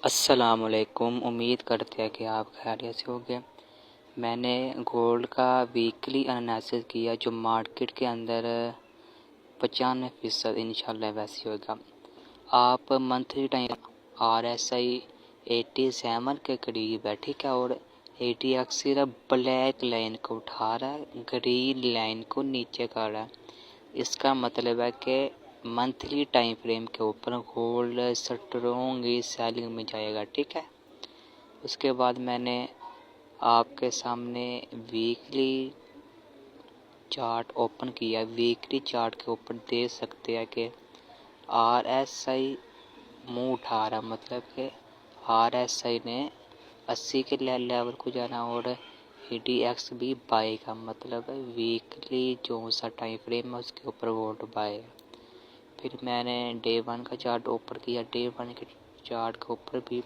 अस्सलामुअलैकुम। उम्मीद करते हैं कि आप खैरियत से होंगे। मैंने गोल्ड का वीकली एनालिसिस किया जो मार्केट के अंदर 95% इंशाल्लाह वैसे होगा। आप मंथली टाइम RSI 87 के करीब है, ठीक है, और ATX सिर्फ ब्लैक लाइन को उठा रहा है, ग्रीन लाइन को नीचे कर रहा है। इसका मतलब है कि मंथली टाइम फ्रेम के ऊपर गोल्ड स्ट्रॉन्ग सेलिंग में जाएगा, ठीक है। उसके बाद मैंने आपके सामने वीकली चार्ट ओपन किया। वीकली चार्ट के ऊपर देख सकते हैं कि RSI मुंह उठा रहा, मतलब कि RSI ने 80 के लेवल को जाना और ATX भी बाय का मतलब है वीकली जो सा टाइम फ्रेम है उसके ऊपर गोल्ड बाय। फिर मैंने डे 1 का चार्ट ओपन किया। डे 1 के चार्ट के ऊपर भी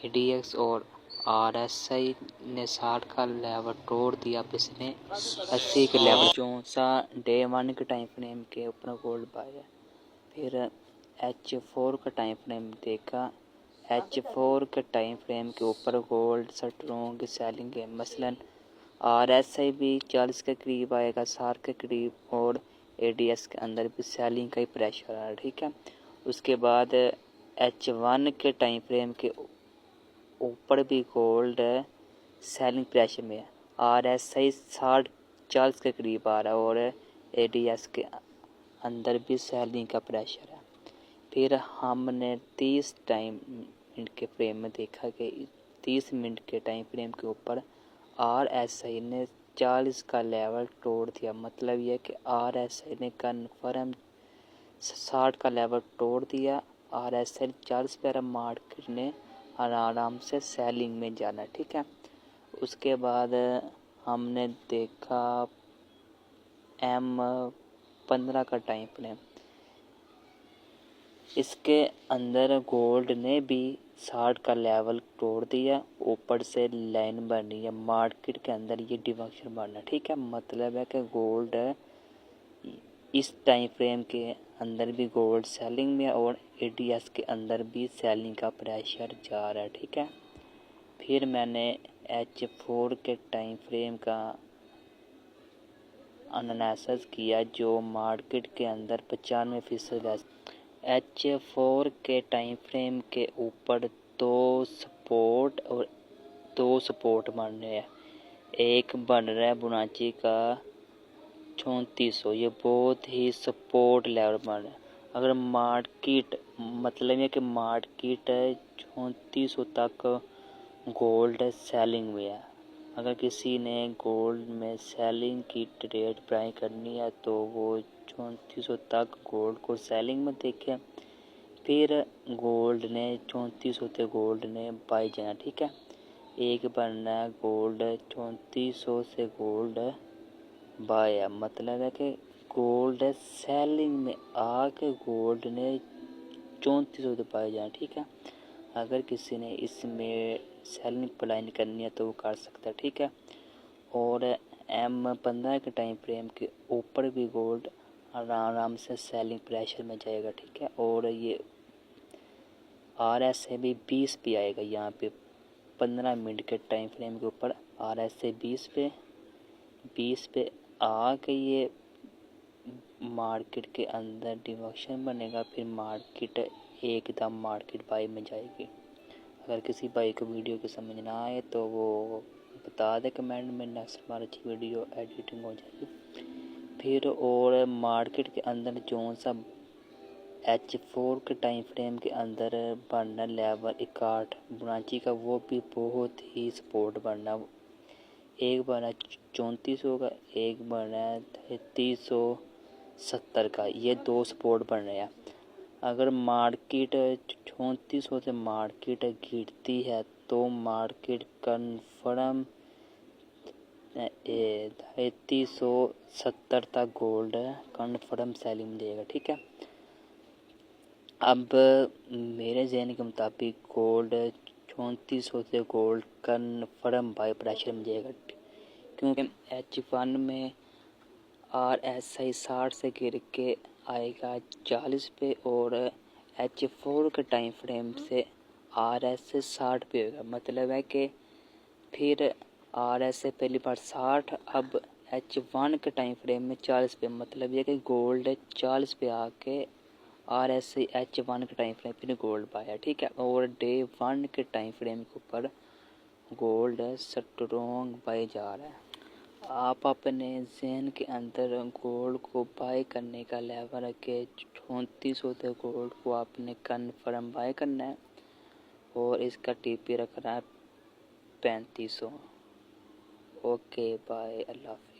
ATX और RSI ने 60 का लेवल तोड़ दिया। इसने 80 के लेवल जो सा डे 1 के टाइम फ्रेम के ऊपर गोल्ड बाय है। फिर H4 का टाइम फ्रेम देखा। H4 के टाइम फ्रेम के ऊपर गोल्ड स्ट्रॉन्ग सेलिंग है। मसलन RSI भी 40 के करीब आएगा, 60 के करीब, और ATX के अंदर भी सेलिंग का ही प्रेशर है, ठीक है। उसके बाद H1 के टाइम फ्रेम के ऊपर भी गोल्ड सेलिंग प्रेशर में है। RSI 40 के करीब आ रहा है और ATX के अंदर भी सेलिंग का प्रेशर है। फिर हमने 30 टाइम मिनट के फ्रेम में देखा कि 30 मिनट के टाइम फ्रेम के ऊपर RSI ने 40 का लेवल तोड़ दिया। मतलब यह कि RSI ने कन्फर्म 60 का लेवल तोड़ दिया। RSI 40 पे मार्केट ने आराम से सेलिंग में जाना, ठीक है। उसके बाद हमने देखा M15 का टाइम फ्रेम। इसके अंदर गोल्ड ने भी 60 का लेवल तोड़ दिया, ऊपर से लाइन बन रही है। मार्केट के अंदर ये डिवर्शन बनना, ठीक है। मतलब है कि गोल्ड इस टाइम फ्रेम के अंदर भी गोल्ड सेलिंग में और ATX के अंदर भी सेलिंग का प्रेशर जा रहा है, ठीक है। फिर मैंने H4 के टाइम फ्रेम का एनालिसिस किया जो मार्केट के अंदर 95% H4 के टाइम फ्रेम के ऊपर दो सपोर्ट बन रहे हैं। एक बन रहा है बोनाची का 3400, ये बहुत ही सपोर्ट लेवल बन रहा है। अगर मार्केट मतलब ये कि मार्केट 3400 तक गोल्ड सेलिंग में है। अगर किसी ने गोल्ड में सेलिंग की ट्रेड बाय करनी है तो वो 3400 तक गोल्ड को सेलिंग में देखें। फिर गोल्ड ने 3400 से गोल्ड ने बाय जाना, ठीक है। एक बनना है गोल्ड 3400 से गोल्ड बाय है। मतलब है कि गोल्ड सेलिंग में आके गोल्ड ने 3400 से बाय जाना, ठीक है। अगर किसी ने इसमें सेलिंग प्लान करनी है तो वो कर सकता है, ठीक है। और M15 के टाइम फ्रेम के ऊपर भी गोल्ड आराम से सेलिंग प्रेशर में जाएगा, ठीक है। और ये RSI भी 20 पे आएगा। यहाँ पे 15 मिनट के टाइम फ्रेम के ऊपर RSI 20 पे आके ये मार्केट के अंदर डिवर्शन बनेगा। फिर मार्केट एकदम मार्केट बाई में जाएगी। अगर किसी भाई को वीडियो की समझ ना आए तो वो बता दे कमेंट में, नेक्स्ट बार अच्छी वीडियो एडिटिंग हो जाएगी। फिर और मार्केट के अंदर जो सा H4 के टाइम फ्रेम के अंदर बनना लेवल 61 बोनाची का, वो भी बहुत ही सपोर्ट बनना। एक बना 3400 का, एक बना 3370 का, ये दो सपोर्ट बन रहे हैं। अगर मार्केट 3400 से मार्केट गिरती है तो मार्केट कन्फर्म 3370 तक गोल्ड कन्फर्म सेलिंग देगा, ठीक है। अब मेरे ज़हन के मुताबिक गोल्ड 3400 से गोल्ड कन्फर्म बाय प्रेशर में जाएगा, क्योंकि H1 में RSI 60 से गिर के आएगा 40 पे और H4 के टाइम फ्रेम से RSI 60 पे होगा, मतलब है कि फिर RSI पहली बार 60, अब H1 के टाइम फ्रेम में 40 पे, मतलब ये कि गोल्ड 40 पे आके RSI H1 के टाइम फ्रेम फिर गोल्ड पाया, ठीक है। और डे 1 के टाइम फ्रेम के ऊपर गोल्ड स्ट्रॉन्ग बाय जा रहा है। आप अपने ज़हन के अंदर गोल्ड को बाय करने का लेवल रखे 3400 तक गोल्ड को आपने कन्फर्म बाय करना है, और इसका TP रखना है 3500। ओके बाय, अल्लाह हाफ़िज़।